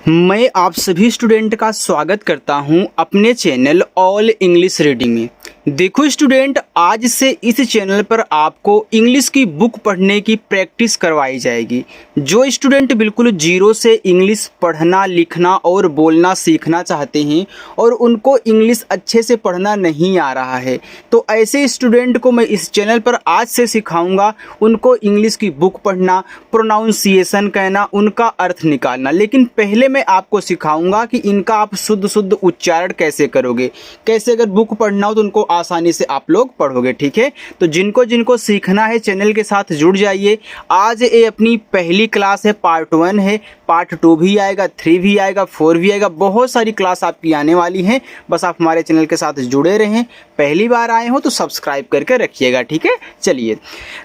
मैं आप सभी स्टूडेंट का स्वागत करता हूं अपने चैनल ऑल इंग्लिश रीडिंग में। देखो स्टूडेंट, आज से इस चैनल पर आपको इंग्लिश की बुक पढ़ने की प्रैक्टिस करवाई जाएगी। जो स्टूडेंट बिल्कुल जीरो से इंग्लिश पढ़ना, लिखना और बोलना सीखना चाहते हैं और उनको इंग्लिश अच्छे से पढ़ना नहीं आ रहा है, तो ऐसे स्टूडेंट को मैं इस चैनल पर आज से सिखाऊंगा उनको इंग्लिश की बुक पढ़ना, प्रोनाउंसिएशन कहना, उनका अर्थ निकालना। लेकिन पहले मैं आपको सिखाऊंगा कि इनका आप शुद्ध शुद्ध उच्चारण कैसे करोगे, कैसे अगर बुक पढ़ना हो तो उनको आसानी से आप लोग पढ़ोगे। ठीक है, तो जिनको जिनको सीखना है चैनल के साथ जुड़ जाइए। आज ये अपनी पहली क्लास है, पार्ट 1 है, पार्ट 2 भी आएगा, 3 भी आएगा, 4 भी आएगा, बहुत सारी क्लास आपकी आने वाली हैं। बस आप हमारे चैनल के साथ जुड़े रहें। पहली बार आए हो तो सब्सक्राइब करके रखिएगा। ठीक है, चलिए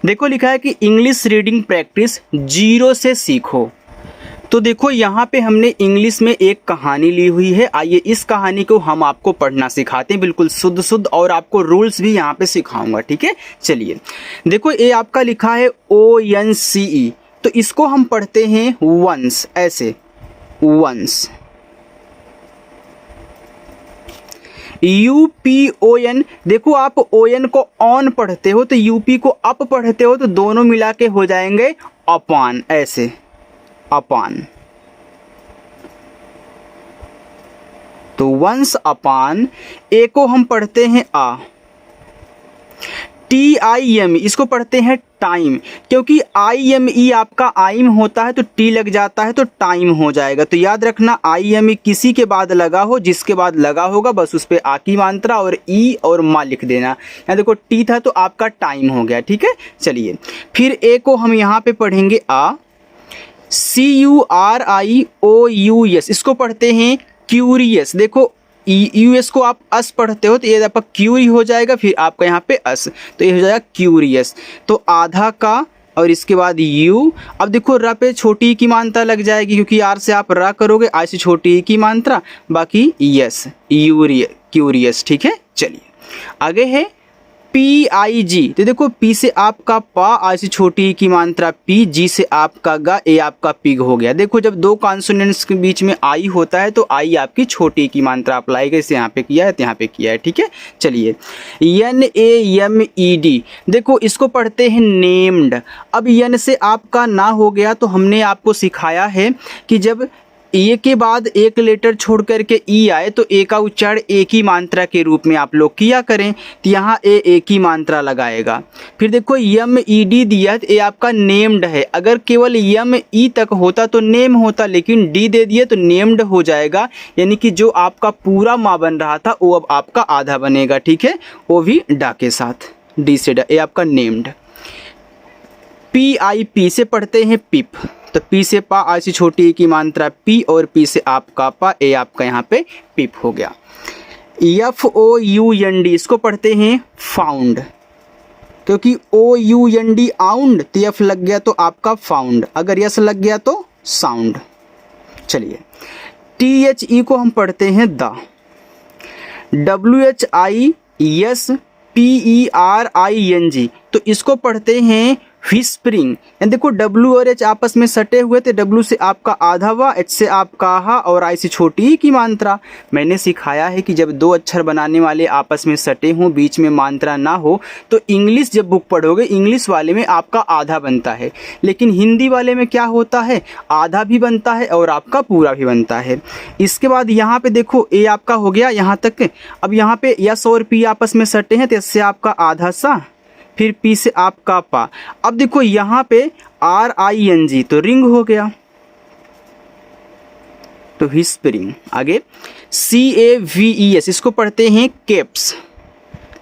देखो, लिखा है कि इंग्लिश रीडिंग प्रैक्टिस जीरो से सीखो। तो देखो यहाँ पे हमने इंग्लिश में एक कहानी ली हुई है। आइए इस कहानी को हम आपको पढ़ना सिखाते हैं, बिल्कुल शुद्ध शुद्ध, और आपको रूल्स भी यहाँ पे सिखाऊंगा। ठीक है, चलिए देखो, ये आपका लिखा है ONCE, तो इसको हम पढ़ते हैं वंस, ऐसे वंस। UPON, देखो आप ON को ऑन पढ़ते हो तो UP को अप पढ़ते हो, तो दोनों मिला के हो जाएंगे अपॉन, ऐसे अपॉन। तो वंस अपॉन, ए को हम पढ़ते हैं आ, TIME, इसको पढ़ते हैं टाइम, क्योंकि IME आपका आइम होता है तो टी लग जाता है तो टाइम हो जाएगा। तो याद रखना, IME किसी के बाद लगा हो, जिसके बाद लगा होगा बस उस पर आ की मात्रा और ई और मा लिख देना। यहाँ देखो टी था तो आपका टाइम हो गया। ठीक है, चलिए फिर ए को हम यहाँ पे पढ़ेंगे आ, CURIOUS, इसको पढ़ते हैं क्यूरियस। देखो यूएस को आप अस पढ़ते हो तो ये आपका क्यूरी हो जाएगा, फिर आपका यहाँ पे अस, तो ये हो जाएगा क्यूरियस। तो आधा का और इसके बाद यू। अब देखो र पे छोटी की मात्रा लग जाएगी, क्योंकि आर से आप रा करोगे, आई से छोटी की मात्रा, बाकी यस क्यूरियस। ठीक है, चलिए आगे है PIG, तो देखो पी से आपका पा, आई से छोटी की मात्रा पी, जी से आपका गा, ए आपका पिग हो गया। देखो जब दो कॉन्सोनेंट्स के बीच में आई होता है तो आई आपकी छोटी की मात्रा अप्लाई जैसे यहाँ पे किया है तो यहाँ पे किया है। ठीक है, चलिए NAMED, देखो इसको पढ़ते हैं नेम्ड। अब यन से आपका ना हो गया तो हमने आपको सिखाया है कि जब ए के बाद एक लेटर छोड़ करके ई आए तो ए का उच्चारण ए की मात्रा के रूप में आप लोग किया करें, तो यहाँ ए की मात्रा लगाएगा। फिर देखो YMED दिया तो ए आपका नेम्ड है। अगर केवल YME तक होता तो नेम होता, लेकिन डी दे दिए तो नेम्ड हो जाएगा, यानी कि जो आपका पूरा माँ बन रहा था वो अब आपका आधा बनेगा। ठीक है, वो भी डा के साथ, डी से डा, ए आपका नेम्ड। PIP से पढ़ते हैं पिप, तो पी से पा, आई से छोटी की मात्रा पी और पी से आपका पा, ए आपका यहाँ पे पिप हो गया। FOUND, इसको पढ़ते हैं फाउंड, क्योंकि OUND आउंड, तो एफ लग गया तो आपका फाउंड, अगर यस लग गया तो साउंड। चलिए THE को हम पढ़ते हैं द, WHISPERING, तो इसको पढ़ते हैं व्हिस्परिंग। देखो W और H आपस में सटे हुए थे, W से आपका आधा वा, H से आपका हा और I से छोटी की मात्रा। मैंने सिखाया है कि जब दो अक्षर बनाने वाले आपस में सटे हों, बीच में मात्रा ना हो, तो इंग्लिश जब बुक पढ़ोगे इंग्लिश वाले में आपका आधा बनता है, लेकिन हिंदी वाले में क्या होता है, आधा भी बनता है और आपका पूरा भी बनता है। इसके बाद यहाँ पे देखो ए आपका हो गया यहाँ तक। अब यहाँ पे यस और पी आपस में सटे हैं तो इससे आपका आधा सा, फिर पी से आपका पा। अब देखो यहाँ पे RING, तो रिंग हो गया, तो व्हिस्परिंग। आगे CAVES, इसको पढ़ते हैं केप्स,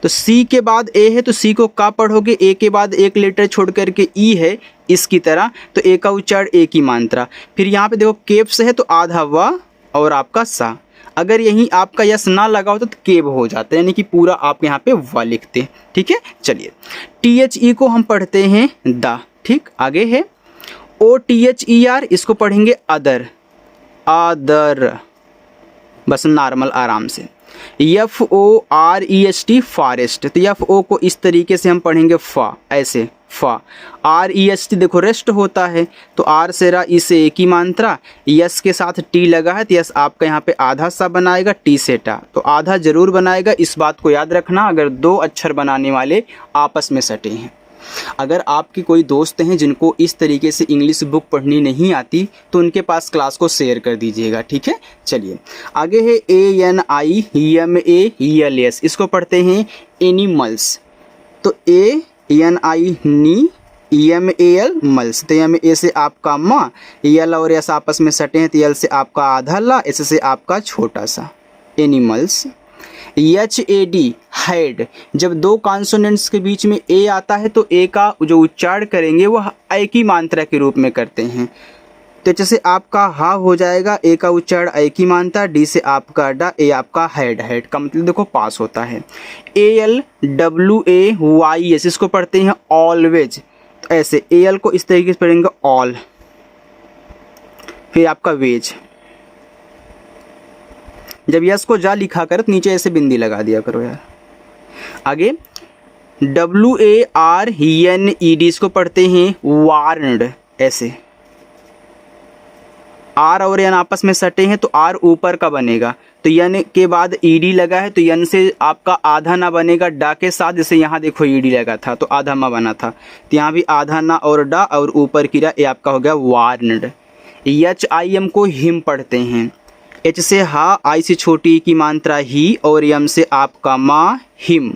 तो C के बाद A है तो C को का पढ़ोगे, A के बाद एक लेटर छोड़ करके E है इसकी तरह, तो A का उच्चारण A की मात्रा। फिर यहाँ पे देखो केप्स है तो आधा व और आपका सा, अगर यहीं आपका यस ना लगा होता तो केब हो जाता है, यानी कि पूरा आप यहाँ पे वा लिखते हैं। ठीक है, चलिए THE को हम पढ़ते हैं द। ठीक, आगे है OTHER, इसको पढ़ेंगे अदर, अदर, बस नॉर्मल आराम से। FOREST, फॉरेस्ट, तो FO को इस तरीके से हम पढ़ेंगे फा, ऐसे फा। आर ई एस टी देखो रेस्ट होता है, तो आर से रा, ई से एक ही मात्रा, यस के साथ टी लगा है तो यस आपका यहाँ पे आधा सा बनाएगा, टी से टा, तो आधा जरूर बनाएगा। इस बात को याद रखना अगर दो अक्षर बनाने वाले आपस में सटे हैं। अगर आपके कोई दोस्त हैं जिनको इस तरीके से इंग्लिश बुक पढ़नी नहीं आती तो उनके पास क्लास को शेयर कर दीजिएगा, ठीक है। चलिए आगे है ANIMALS, इसको पढ़ते हैं एनिमल्स। तो ANI नी, EMAL मल्स, तो एम ए से आपका माँ, यल और यस आपस में सटे हैं तो यल से आपका आधा ला, एस से आपका छोटा सा एनिमल्स। HAD हेड, जब दो कॉन्सोनेंट्स के बीच में ए आता है तो ए का जो उच्चारण करेंगे वह ए की मात्रा के रूप में करते हैं, तो जैसे आपका हा हो जाएगा, ए का उच्चारण ए की मात्रा, डी से आपका डा, ए आपका हेड, हेड का मतलब देखो पास होता है। ALWAYS, इसको पढ़ते हैं ऑलवेज, तो ऐसे AL को इस तरीके से पढ़ेंगे ऑल, फिर आपका वेज। जब यस को जा लिखा कर तो नीचे ऐसे बिंदी लगा दिया करो यार। आगे WARNED, इसको पढ़ते हैं वार्नड, ऐसे आर और यन आपस में सटे हैं तो आर ऊपर का बनेगा, तो यन के बाद ईडी लगा है तो यन से आपका आधा ना बनेगा डा के साथ, जैसे यहाँ देखो ईडी लगा था तो आधा मा बना था, तो यहाँ भी आधा ना और डा और ऊपर की रा, ये आपका हो गया वार्नड। HIM को हिम पढ़ते हैं, H से हा, आई से छोटी की मात्रा ही और यम से आपका माँ, हिम।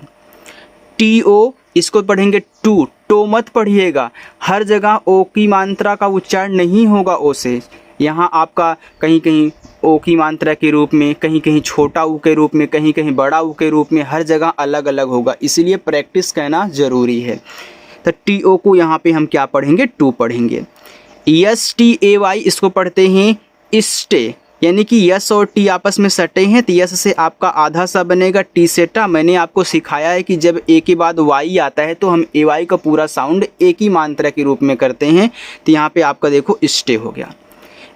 TO, इसको पढ़ेंगे टू, टो मत पढ़िएगा, हर जगह ओ की मात्रा का उच्चारण नहीं होगा ओ से, यहाँ आपका कहीं कहीं ओ की मात्रा के रूप में, कहीं कहीं छोटा ऊ के रूप में, कहीं कहीं बड़ा ऊ के रूप में, हर जगह अलग अलग होगा, इसलिए प्रैक्टिस करना ज़रूरी है। तो TO को यहाँ पे हम क्या पढ़ेंगे, टू पढ़ेंगे। STAY, इसको पढ़ते हैं स्टे, यानी कि यस और टी आपस में सटे हैं तो यस से आपका आधा सा बनेगा, टी से टा। मैंने आपको सिखाया है कि जब ए के बाद वाई आता है तो हम AY का पूरा साउंड एक ही मात्रा के रूप में करते हैं, तो यहाँ पे आपका देखो स्टे हो गया।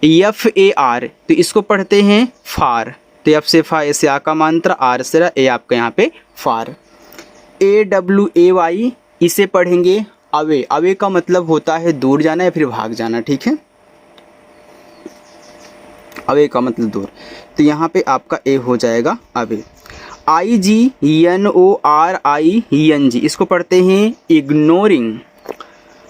FAR, तो इसको पढ़ते हैं फार, तो एफ से फा, ए से आ का मात्रा, आर से रा, ए आपका यहाँ पे फार। AWAY, इसे पढ़ेंगे अवे, अवे का मतलब होता है दूर जाना या फिर भाग जाना, ठीक है, अवे का मतलब दूर, तो यहाँ पे आपका ए हो जाएगा अवे। IGNORING, इसको पढ़ते हैं इग्नोरिंग,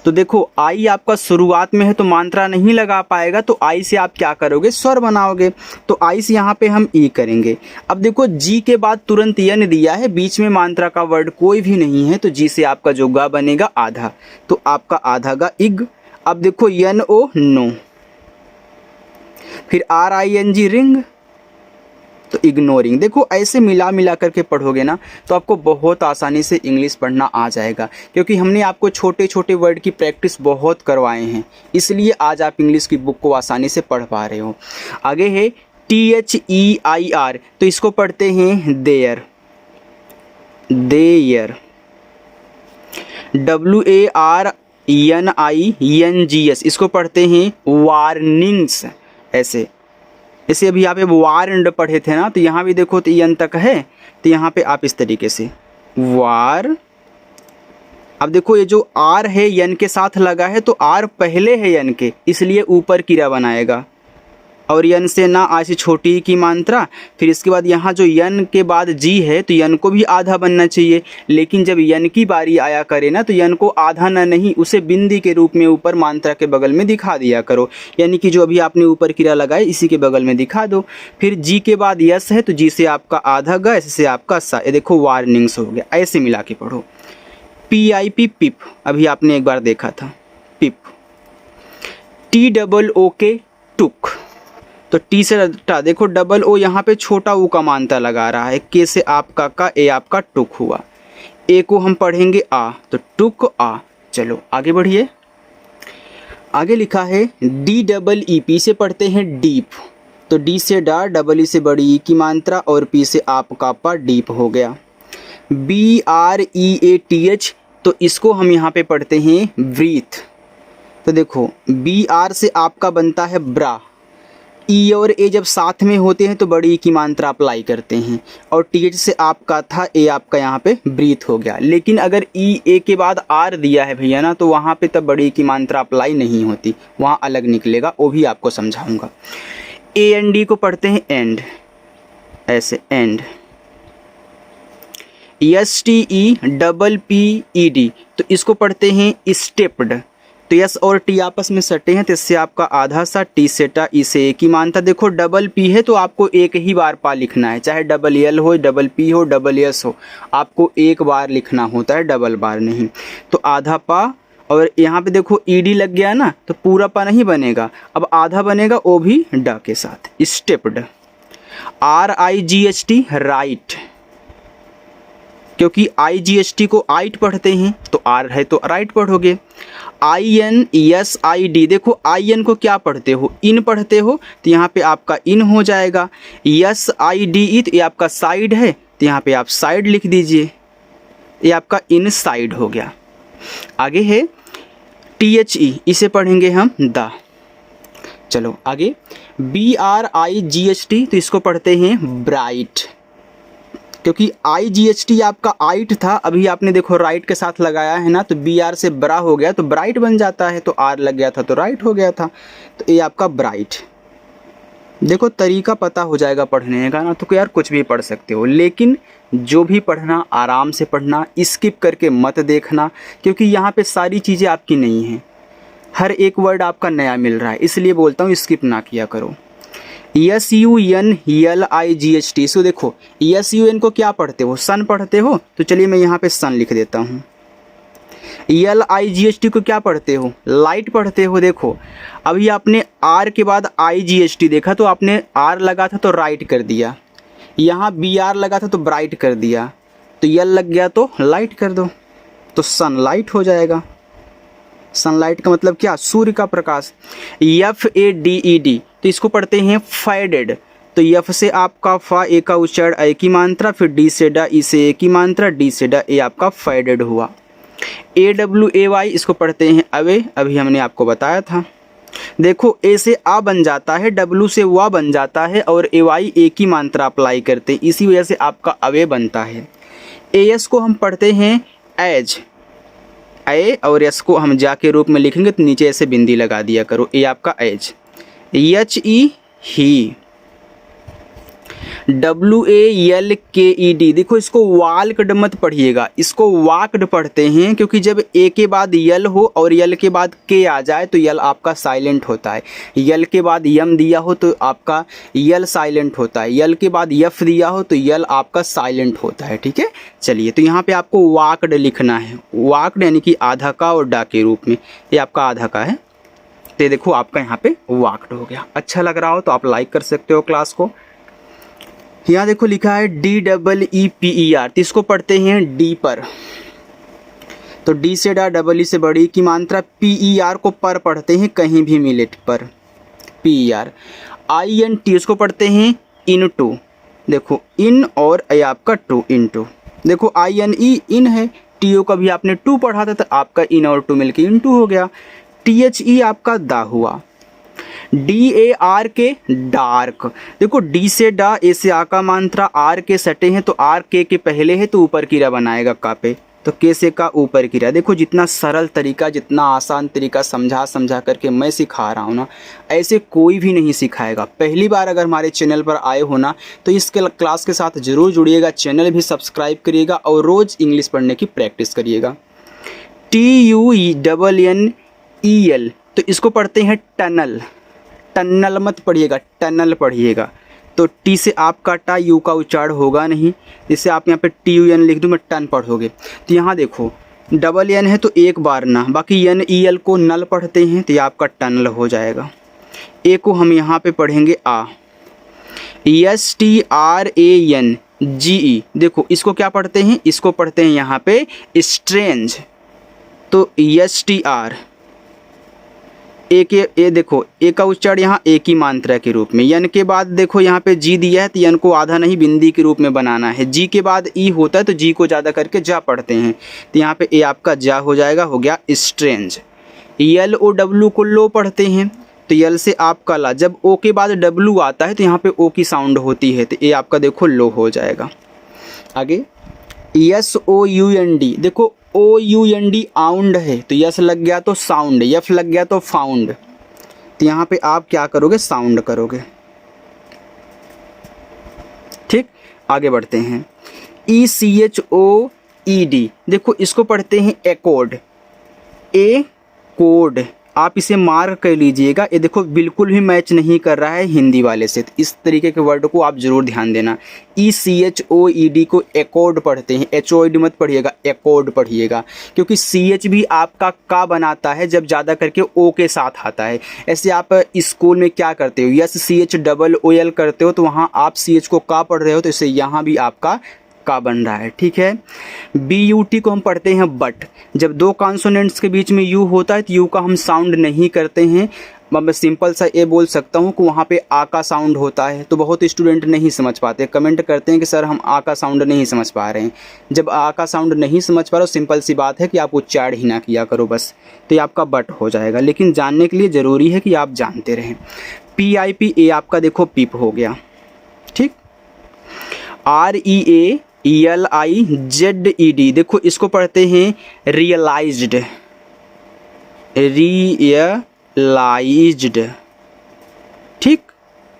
तो देखो आई आपका शुरुआत में है तो मात्रा नहीं लगा पाएगा, तो आई से आप क्या करोगे, स्वर बनाओगे, तो आई से यहाँ पे हम ई करेंगे। अब देखो जी के बाद तुरंत यन दिया है, बीच में मात्रा का वर्ड कोई भी नहीं है, तो जी से आपका जो गा बनेगा आधा, तो आपका आधा गा इग। अब देखो NO नो, फिर RING रिंग, तो इग्नोरिंग। देखो ऐसे मिला मिला करके पढ़ोगे ना तो आपको बहुत आसानी से इंग्लिश पढ़ना आ जाएगा, क्योंकि हमने आपको छोटे छोटे वर्ड की प्रैक्टिस बहुत करवाए हैं, इसलिए आज आप इंग्लिश की बुक को आसानी से पढ़ पा रहे हो। आगे है THEIR, तो इसको पढ़ते हैं देयर, देयर। WARNINGS, इसको पढ़ते हैं वार्निंग्स, ऐसे जैसे अभी यहाँ पे वार्नड पढ़े थे ना, तो यहाँ भी देखो तो यन तक है, तो यहाँ पे आप इस तरीके से वार। अब देखो ये जो आर है यन के साथ लगा है, तो आर पहले है यन के, इसलिए ऊपर किरा बनाएगा, और यन से ना आई से छोटी की मात्रा, फिर इसके बाद यहाँ जो यन के बाद जी है तो यन को भी आधा बनना चाहिए, लेकिन जब यन की बारी आया करे ना तो यन को आधा ना नहीं, उसे बिंदी के रूप में ऊपर मात्रा के बगल में दिखा दिया करो, यानी कि जो अभी आपने ऊपर किरा लगाए इसी के बगल में दिखा दो। फिर जी के बाद यस है तो जी से आपका आधा गा, ऐसे से आपका सा, ये देखो वार्निंग्स हो गया, ऐसे मिला के पढ़ो। PIP पिप, अभी आपने एक बार देखा था पिप। TOOK टुक, तो टी से टा, देखो डबल ओ यहाँ पे छोटा ऊ का मानता लगा रहा है, के से आपका का, ए आपका टुक हुआ, ए को हम पढ़ेंगे आ, तो टुक आ। चलो आगे बढ़िए, आगे लिखा है DEEP, से पढ़ते हैं डीप, तो डी से डा, डबल ई से बड़ी ई की मात्रा, और पी से आपका पा, डीप हो गया। BREATH, तो इसको हम यहाँ पे पढ़ते हैं ब्रीथ, तो देखो BR से आपका बनता है ब्रा, ई और ए जब साथ में होते हैं तो बड़ी ई की मात्रा अप्लाई करते हैं, और टी एच से आपका था ए आपका यहाँ पे ब्रीथ हो गया। लेकिन अगर ई ए के बाद आर दिया है भैया ना, तो वहाँ पे तब बड़ी ई की मात्रा अप्लाई नहीं होती, वहाँ अलग निकलेगा, वो भी आपको समझाऊंगा। ए एन डी को पढ़ते हैं एंड, ऐसे and. S T E double P E D, तो इसको पढ़ते हैं स्टेप्ड। तो एस और टी आपस में सटे हैं, तो इससे आपका आधा सा, टी से टा, ई से एक ही मानता। देखो डबल पी है तो आपको एक ही बार पा लिखना है, चाहे डबल एल हो, डबल पी हो, डबल एस हो, आपको एक बार लिखना होता है, डबल बार नहीं। तो आधा पा, और यहाँ पे देखो ई डी लग गया ना, तो पूरा पा नहीं बनेगा, अब आधा बनेगा, वो भी ड के साथ, stepped. Are I G H T right, क्योंकि आई जी एच टी को आइट पढ़ते हैं, तो आर है तो राइट पढ़ोगे। I N S I D, देखो आई एन को क्या पढ़ते हो, इन पढ़ते हो, तो यहाँ पे आपका इन हो जाएगा। एस आई डी ई, तो ये आपका साइड है, तो यहाँ पे आप साइड लिख दीजिए, ये आपका इन साइड हो गया। आगे है टी एच ई, इसे पढ़ेंगे हम द। चलो आगे B R I G H T, तो इसको पढ़ते हैं ब्राइट, क्योंकि आई जी एच टी आपका आइट था, अभी आपने देखो राइट के साथ लगाया है ना, तो बी आर से ब्रा हो गया तो ब्राइट बन जाता है, तो आर लग गया था तो राइट हो गया था, तो ये आपका ब्राइट। देखो तरीका पता हो जाएगा पढ़ने का ना, तो यार कुछ भी पढ़ सकते हो, लेकिन जो भी पढ़ना आराम से पढ़ना, स्किप करके मत देखना, क्योंकि यहाँ पे सारी चीज़ें आपकी नहीं हैं, हर एक वर्ड आपका नया मिल रहा है, इसलिए बोलता हूँ स्किप ना किया करो। S U N L I G H T, so देखो एस यू एन को क्या पढ़ते हो, सन पढ़ते हो, तो चलिए मैं यहाँ पे सन लिख देता हूँ। L I G H T को क्या पढ़ते हो, लाइट पढ़ते हो। देखो अभी आपने आर के बाद आई जी एच टी देखा, तो आपने आर लगा था तो राइट कर दिया, यहाँ बी आर लगा था तो ब्राइट कर दिया, तो यल लग गया तो लाइट कर दो, तो सनलाइट हो जाएगा। सनलाइट का मतलब क्या, सूर्य का प्रकाश। F A D E D, तो इसको पढ़ते हैं फेडेड, तो एफ से आपका फा, ए का उच्चारण ए की मात्रा, फिर डी से डा, ई से ए की मात्रा, डी से डा, ए आपका फेडेड हुआ। ए डब्ल्यू ए वाई, इसको पढ़ते हैं अवे, अभी हमने आपको बताया था। देखो ए से आ बन जाता है, डब्ल्यू से वा बन जाता है, और ए वाई ए की मात्रा अप्लाई करते हैं, इसी वजह से आपका अवे बनता है। ए एस को हम पढ़ते हैं एज, ए और एस को हम जा के रूप में लिखेंगे, तो नीचे ऐसे बिंदी लगा दिया करो, ए आपका age. H E he, W A L K E D, देखो इसको वाल्कड मत पढ़िएगा, इसको वाक्ड पढ़ते हैं, क्योंकि जब ए के बाद यल हो और यल के बाद के आ जाए तो यल आपका साइलेंट होता है, यल के बाद यम दिया हो तो आपका यल साइलेंट होता है, यल के बाद यफ दिया हो तो यल आपका साइलेंट होता है। ठीक है, चलिए तो यहाँ पे आपको वाक्ड लिखना है, वाक्ड यानी कि आधा का और डा के रूप में, ये आपका आधा का है, तो देखो आपका यहाँ पे वाक्ड हो गया। अच्छा लग रहा हो तो आप लाइक कर सकते हो क्लास को। यहाँ देखो लिखा है D double E P E are, तो इसको पढ़ते हैं डी पर, तो डी से डा, डबल ई से बड़ी की मात्रा, पी ई आर को पर पढ़ते हैं, कहीं भी मिले पर, P E R. I N T, उसको पढ़ते हैं इन टू, देखो इन और ए आपका टू, इन टू। देखो आई एन ई इन है, टी ओ का भी आपने टू पढ़ा था, तो आपका इन और टू मिलके इन टू हो गया। टी एच ई आपका दा हुआ। डी ए आर के डार्क, देखो डी से डा, ए से आ का मात्रा, आर के सटे हैं, तो आर के पहले है तो ऊपर कीरा बनाएगा का पे, तो के से का ऊपर कीरा। देखो जितना सरल तरीका, जितना आसान तरीका समझा करके मैं सिखा रहा हूँ ना, ऐसे कोई भी नहीं सिखाएगा। पहली बार अगर हमारे चैनल पर आए हो ना, तो इस क्लास के साथ ज़रूर जुड़िएगा, चैनल भी सब्सक्राइब करिएगा और रोज़ इंग्लिश पढ़ने की प्रैक्टिस करिएगा। T U double N E L, तो इसको पढ़ते हैं टनल, टनल मत पढ़िएगा, टनल पढ़िएगा, तो टी से आपका टा, यू का उच्चारण होगा नहीं, जिससे आप यहाँ पे टी यू एन लिख दूँ, मैं टन पढ़ोगे। तो यहाँ देखो डबल एन है तो एक बार ना, बाकी एन ई एल को नल पढ़ते हैं, तो ये आपका टनल हो जाएगा। ए को हम यहाँ पे पढ़ेंगे आ, S T R A N G ई, देखो इसको क्या पढ़ते हैं, इसको पढ़ते हैं यहाँ पे स्ट्रेंज, तो एस टी आर, ए के ए, देखो ए का उच्चारण यहाँ ए की मात्रा के रूप में, यन के बाद देखो यहाँ पे जी दिया है, तो यन को आधा नहीं बिंदी के रूप में बनाना है। जी के बाद ई होता है, तो जी को ज़्यादा करके जा पढ़ते हैं, तो यहाँ पे ए आपका जा हो जाएगा, हो गया स्ट्रेंज। एल ओ डब्ल्यू को लो पढ़ते हैं, तो यल से आपका ला, जब ओ के बाद डब्लू आता है तो यहाँ पे ओ की साउंड होती है, तो ये आपका देखो लो हो जाएगा। आगे S O U N D, देखो O U N D ound है, तो यस लग गया तो साउंड, यफ लग गया तो फाउंड, तो यहाँ पे आप क्या करोगे, साउंड करोगे। ठीक, आगे बढ़ते हैं। ई C H O E D, देखो इसको पढ़ते हैं एकॉर्ड, ए कोड, आप इसे मार्क कर लीजिएगा। ये देखो बिल्कुल भी मैच नहीं कर रहा है हिंदी वाले से, तो इस तरीके के वर्ड को आप जरूर ध्यान देना। E C H O E D को एकॉर्ड पढ़ते हैं, एच ओ ई डी मत पढ़िएगा, एकॉर्ड पढ़िएगा, क्योंकि सी एच भी आपका का बनाता है जब ज़्यादा करके ओ के साथ आता है। ऐसे आप स्कूल में क्या करते हो, S C H double O L करते हो, तो वहाँ आप सी एच को का पढ़ रहे हो, तो इससे यहाँ भी आपका का बन रहा है। ठीक है, बी यू टी को हम पढ़ते हैं बट, जब दो कॉन्सोनेंट्स के बीच में यू होता है तो यू का हम साउंड नहीं करते हैं। मैं सिंपल सा ये बोल सकता हूँ कि वहाँ पे आ का साउंड होता है, तो बहुत स्टूडेंट नहीं समझ पाते, कमेंट करते हैं कि सर हम आ का साउंड नहीं समझ पा रहे हैं। जब आ का साउंड नहीं समझ पा रहे हो, सिंपल सी बात है कि आप उच्चारण ही ना किया करो बस, तो ये आपका बट हो जाएगा। लेकिन जानने के लिए ज़रूरी है कि आप जानते रहें। पी आई पी, ए आपका देखो पिप हो गया। ठीक, R E A L I Z E D, देखो इसको पढ़ते हैं रियलाइज्ड, रियलाइज्ड। ठीक,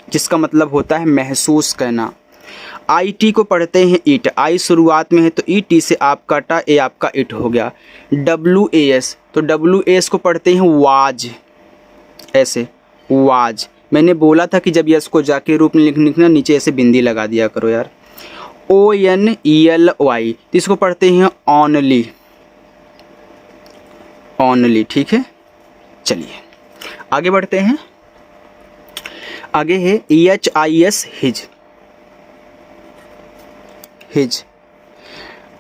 जिसका मतलब होता है महसूस करना। आई टी को पढ़ते हैं ईट, आई शुरुआत में है तो ई टी से आप काटा, ए आपका इट हो गया। डब्लू ए एस, तो डब्लू ए एस को पढ़ते हैं वाज, ऐसे वाज। मैंने बोला था कि जब यस को जाके रूप में लिखना नीचे ऐसे बिंदी लगा दिया करो यार। O N E L Y, तो इसको पढ़ते हैं ऑनली, ऑनली। ठीक है, चलिए आगे बढ़ते हैं। आगे है E H I S his, his.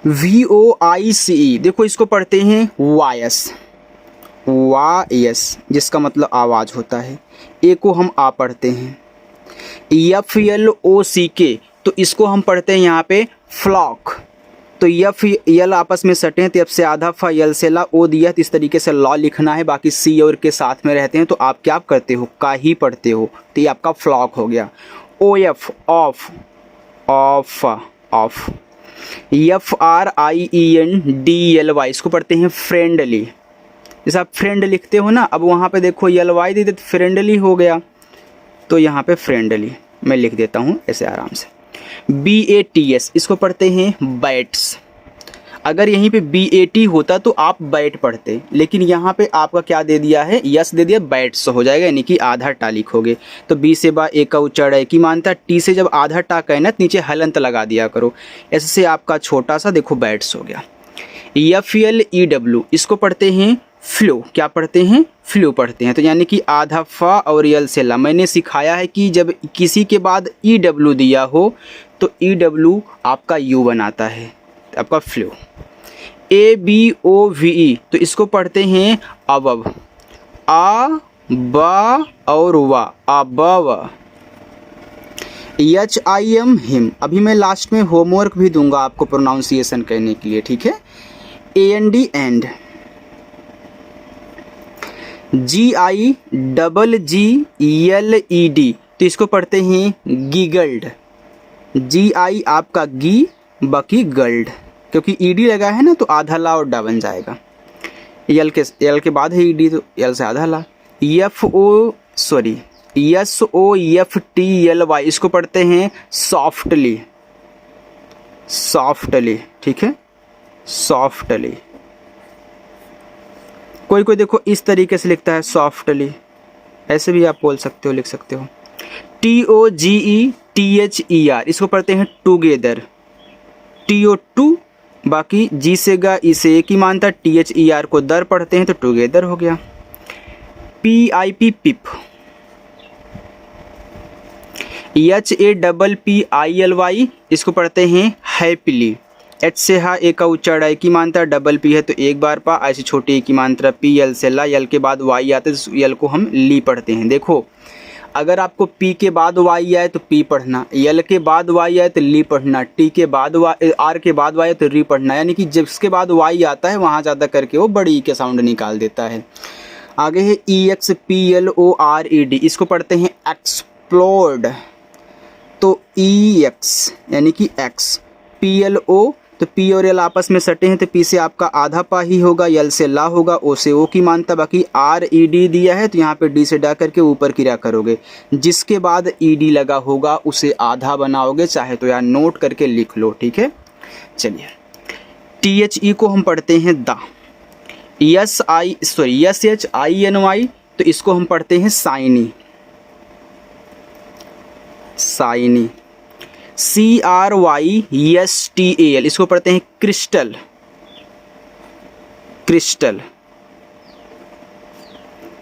V O I C E, देखो इसको पढ़ते हैं वायस, वायस, जिसका मतलब आवाज होता है। ए को हम आ पढ़ते हैं। एफ एल ओ सी के, तो इसको हम पढ़ते हैं यहाँ पे फ्लॉक, तो यफ यल आपस में सटे हैं, तो एफ से आधा फा, यल से ला, ओ दिया, तो इस तरीके से लॉ लिखना है। बाकी सी और के साथ में रहते हैं तो आप क्या करते हो, का ही पढ़ते हो, तो ये आपका फ्लॉक हो गया। O F of, of, of. F R I E N D L Y, इसको पढ़ते हैं फ्रेंडली, जैसे आप फ्रेंड लिखते हो ना, अब वहाँ पे देखो यल वाई दे दे तो फ्रेंडली हो गया, तो यहाँ पे फ्रेंडली मैं लिख देता हूँ ऐसे आराम से। बी ए टी एस, इसको पढ़ते हैं बैट्स। अगर यहीं पे बी ए टी होता तो आप बैट पढ़ते, लेकिन यहाँ पे आपका क्या दे दिया है, यस दे दिया, बैट्स हो जाएगा, यानी कि आधा टा लिखोगे। तो बी से बा ए का उच्चारण है कि मानता, टी से जब आधा टा कहना तो नीचे हलंत लगा दिया करो, ऐसे से आपका छोटा सा देखो बैट्स हो गया। एफ एल ई डब्ल्यू, इसको पढ़ते हैं फ्लो, क्या पढ़ते हैं, फ्लो पढ़ते हैं, तो यानी कि आधा फा और यल से ला। मैंने सिखाया है कि जब किसी के बाद ई डब्ल्यू दिया हो तो ई डब्ल्यू आपका यू बनाता है, आपका flow. A B O V E, तो इसको पढ़ते हैं अबव, आ बा और वा, above. H I M him, अभी मैं लास्ट में होमवर्क भी दूंगा आपको प्रोनाउंसिएशन करने के लिए, ठीक है। A N D and. G I double G L E D, तो इसको पढ़ते हैं गीगल्ड, जी आई आपका गी, बाकी गल्ड, क्योंकि ई डी लगा है ना तो आधा ला और डा बन जाएगा। यल के बाद है ई डी, तो यल से आधा ला। F O sorry S O F T L Y, इसको पढ़ते हैं सॉफ्टली, सॉफ्टली, ठीक है, सॉफ्टली। कोई कोई देखो इस तरीके से लिखता है सॉफ्टली, ऐसे भी आप बोल सकते हो, लिख सकते हो। T O G E T H E R, इसको पढ़ते हैं टूगेदर, टी ओ टू, बाकी जी से गा, इसे एक ही मानता, टी एच ई आर को दर पढ़ते हैं तो टूगेदर हो गया। P I P pip, H A double P I L Y, इसको पढ़ते हैं हैप्पीली, एच से हा ए का उच्चारण है की मानता, डबल पी है तो एक बार पा, ऐसी छोटी की मात्रा पी, यल से ला, यल के बाद वाई आते तो यल को हम ली पढ़ते हैं। देखो अगर आपको पी के बाद वाई आए तो पी पढ़ना, यल के बाद वाई आए तो ली पढ़ना, टी के बाद आर के बाद वाई आए तो री पढ़ना, यानी कि जिसके बाद वाई आता है वहाँ ज़्यादा करके वो बड़ी के साउंड निकाल देता है। आगे है EXPLORED, इसको पढ़ते हैं एक्सप्लोर्ड। तो EX यानी कि X, PLO तो P और L आपस में सटे हैं तो P से आपका आधा पा ही होगा, L से ला होगा, O से O की मानता, बाकी RED दिया है तो यहाँ पे D से डा करके ऊपर क्रिया करोगे। जिसके बाद ED लगा होगा उसे आधा बनाओगे, चाहे तो यार नोट करके लिख लो, ठीक है। चलिए THE को हम पढ़ते हैं द, SHINY तो इसको हम पढ़ते हैं साइनी, साइनी। CRYSTAL इसको पढ़ते हैं क्रिस्टल, क्रिस्टल,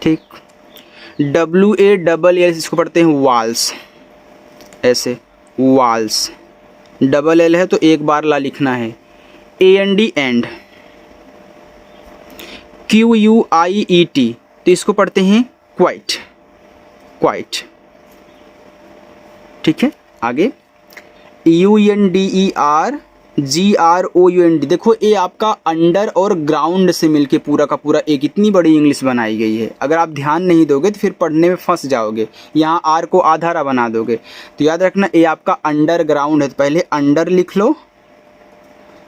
ठीक। WALL इसको पढ़ते हैं वाल्स, ऐसे वाल्स, डबल L है तो एक बार ला लिखना है। AND एंड, QUIET तो इसको पढ़ते हैं क्वाइट, क्वाइट, ठीक है। आगे UNDERGROUND, देखो ये आपका अंडर और ग्राउंड से मिलके पूरा का पूरा एक इतनी बड़ी इंग्लिश बनाई गई है। अगर आप ध्यान नहीं दोगे तो फिर पढ़ने में फंस जाओगे, यहाँ आर को आधारा बना दोगे। तो याद रखना ये आपका अंडरग्राउंड है, तो पहले अंडर लिख लो,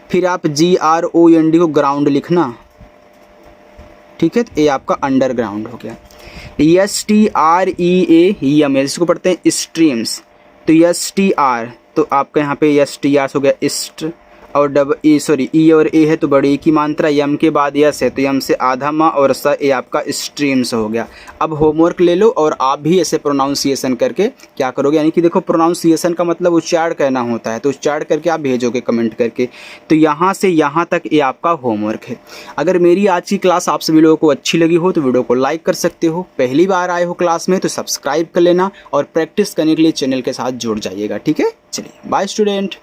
फिर आप GROUND को ग्राउंड लिखना, ठीक है। तो ये आपका अंडरग्राउंड हो गया। STREAM इसको पढ़ते हैं स्ट्रीम्स, तो STR तो आपका यहाँ पे STR हो गया इस्ट, और E और A है तो बड़ी E की मात्रा, यम के बाद यस है तो यम से आधा मा और सा, ए आपका स्ट्रीम्स हो गया। अब होमवर्क ले लो और आप भी ऐसे प्रोनाउंसिएशन करके क्या करोगे, यानी कि देखो प्रोनाउंसिएशन का मतलब उच्चारण करना होता है, तो उच्चारण करके आप भेजोगे कमेंट करके। तो यहाँ से यहाँ तक ये आपका होमवर्क है। अगर मेरी आज की क्लास आप सभी लोगों को अच्छी लगी हो तो वीडियो को लाइक कर सकते हो, पहली बार आए हो क्लास में तो सब्सक्राइब कर लेना और प्रैक्टिस करने के लिए चैनल के साथ जुड़ जाइएगा, ठीक है। चलिए बाय स्टूडेंट।